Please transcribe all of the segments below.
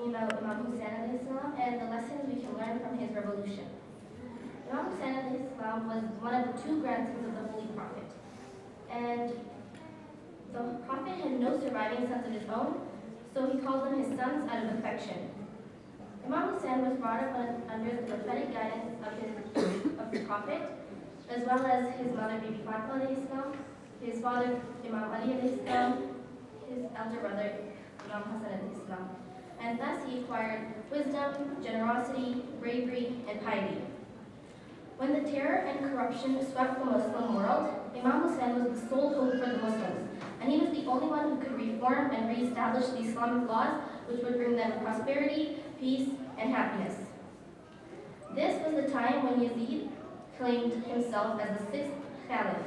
talking about Imam Hussain and the lessons we can learn from his revolution. Imam Hussain was one of the two grandsons of the Holy Prophet. And the Prophet had no surviving sons of his own, so he called them his sons out of affection. Imam Hussain was brought up under the prophetic guidance of the Prophet, as well as his mother Bibi Fatima, his father Imam Ali, his elder brother Imam Hassan, and thus he acquired wisdom, generosity, bravery, and piety. When the terror and corruption swept the Muslim world, Imam Hussain was the sole hope for the Muslims, and he was the only one who could reform and re-establish the Islamic laws which would bring them prosperity, peace, and happiness. This was the time when Yazid claimed himself as the sixth caliph.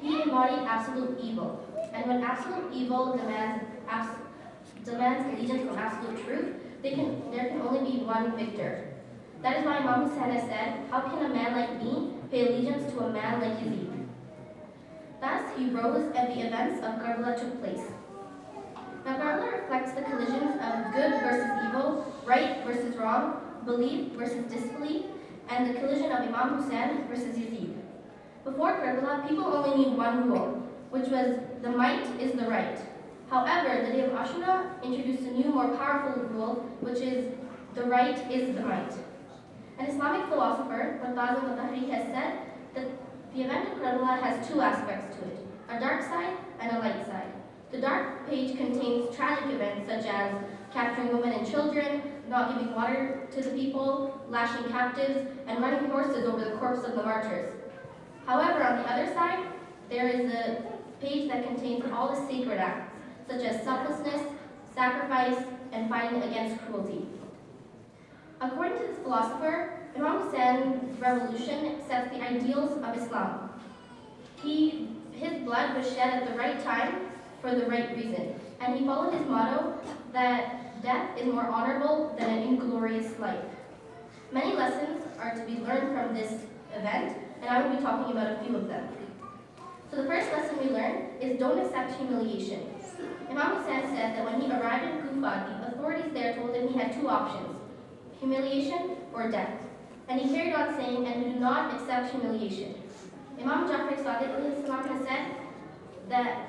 He embodied absolute evil, and when absolute evil demands allegiance from absolute truth, there can only be one victor. That is why Imam Hussain has said, "How can a man like me pay allegiance to a man like Yazid?" Thus, he rose and the events of Karbala took place. Now, Karbala reflects the collisions of good versus evil, right versus wrong, belief versus disbelief, and the collision of Imam Hussain versus Yazid. Before Karbala, people only knew one rule, which was the might is the right. However, the day of Ashura introduced a new, more powerful rule, which is the right is the might. An Islamic philosopher, Murtaza Mutahari, has said that the event of Karbala has two aspects to it, a dark side and a light side. The dark page contains tragic events such as capturing women and children, not giving water to the people, lashing captives, and running horses over the corpse of the martyrs. However, on the other side, there is a page that contains all the sacred acts, such as selflessness, sacrifice, and fighting against cruelty. According to this philosopher, Imam Hussein's revolution sets the ideals of Islam. His blood was shed at the right time for the right reason, and he followed his motto that death is more honorable than an inglorious life. Many lessons are to be learned from this event, and I will be talking about a few of them. So the first lesson we learn is don't accept humiliation. Imam Hussain said that when he arrived in Kufa, the authorities there told him he had two options, humiliation or death. And he carried on saying, and we do not accept humiliation. Imam Jafar Sadiq has said that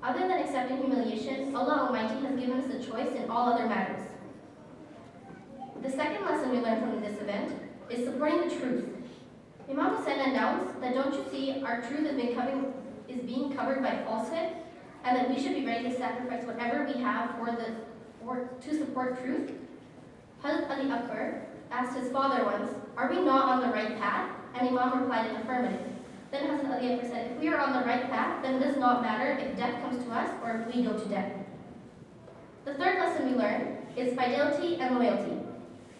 other than accepting humiliation, Allah Almighty has given us a choice in all other matters. The second lesson we learn from this event is supporting the truth. Imam Hussain announced that don't you see our truth is being covered by falsehood, and that we should be ready to sacrifice whatever we have to support truth. Hazrat Ali Akbar asked his father once, "Are we not on the right path?" And Imam replied in affirmative. Then Hazrat Ali Akbar said, "If we are on the right path, then it does not matter if death comes to us or if we go to death." The third lesson we learn is fidelity and loyalty.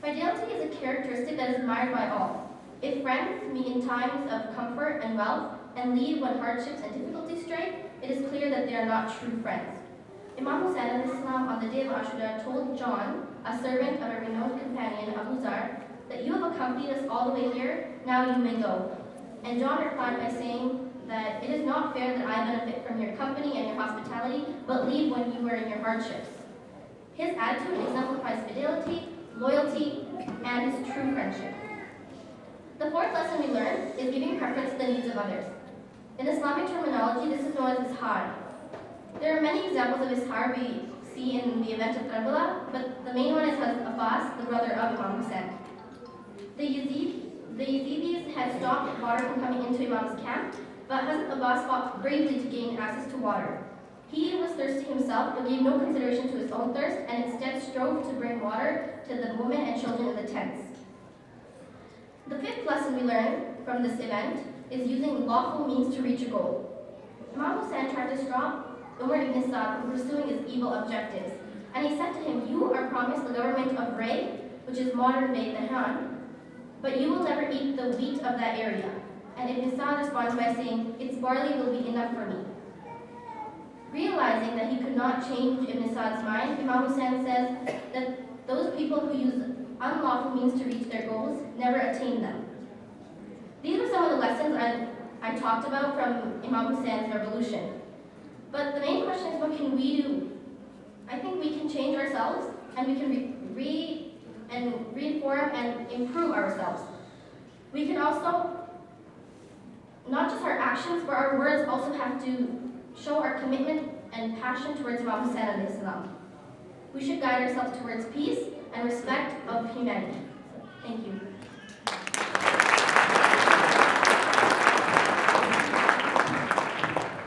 Fidelity is a characteristic that is admired by all. If friends meet in times of comfort and wealth and leave when hardships and difficulties strike, it is clear that they are not true friends. Imam Hussain on the day of Ashura told John, a servant of a renowned companion, Abu Zar, that you have accompanied us all the way here, now you may go. And John replied by saying that it is not fair that I benefit from your company and your hospitality, but leave when you were in your hardships. His attitude exemplifies fidelity, loyalty, and his true friendship. The fourth lesson we learn is giving preference to the needs of others. In Islamic terminology, this is known as ishar. There are many examples of ishar we see in the event of Karbala, but the main one is Hazrat Abbas, the brother of Imam Hussain. The Yazidis had stopped water from coming into Imam's camp, but Hazrat Abbas fought bravely to gain access to water. He was thirsty himself, but gave no consideration to his own thirst, and instead strove to bring water to the women and children in the tents. The fifth lesson we learn from this event is using lawful means to reach a goal. Imam Hussain tried to stop Umar ibn Saad from pursuing his evil objectives, and he said to him, "You are promised the government of Ray, which is modern-day Tehran, but you will never eat the wheat of that area." And Ibn Saad responds by saying, "Its barley will be enough for me." Realizing that he could not change Ibn Saad's mind, Imam Hussain says that those people who use unlawful means to reach their goals never attain them. These were some of the lessons I talked about from Imam Hussein's revolution. But the main question is, what can we do? I think we can change ourselves and we can reform and improve ourselves. We can also, not just our actions, but our words also have to show our commitment and passion towards Imam Hussain alayhi salam. We should guide ourselves towards peace and respect of humanity. Thank you.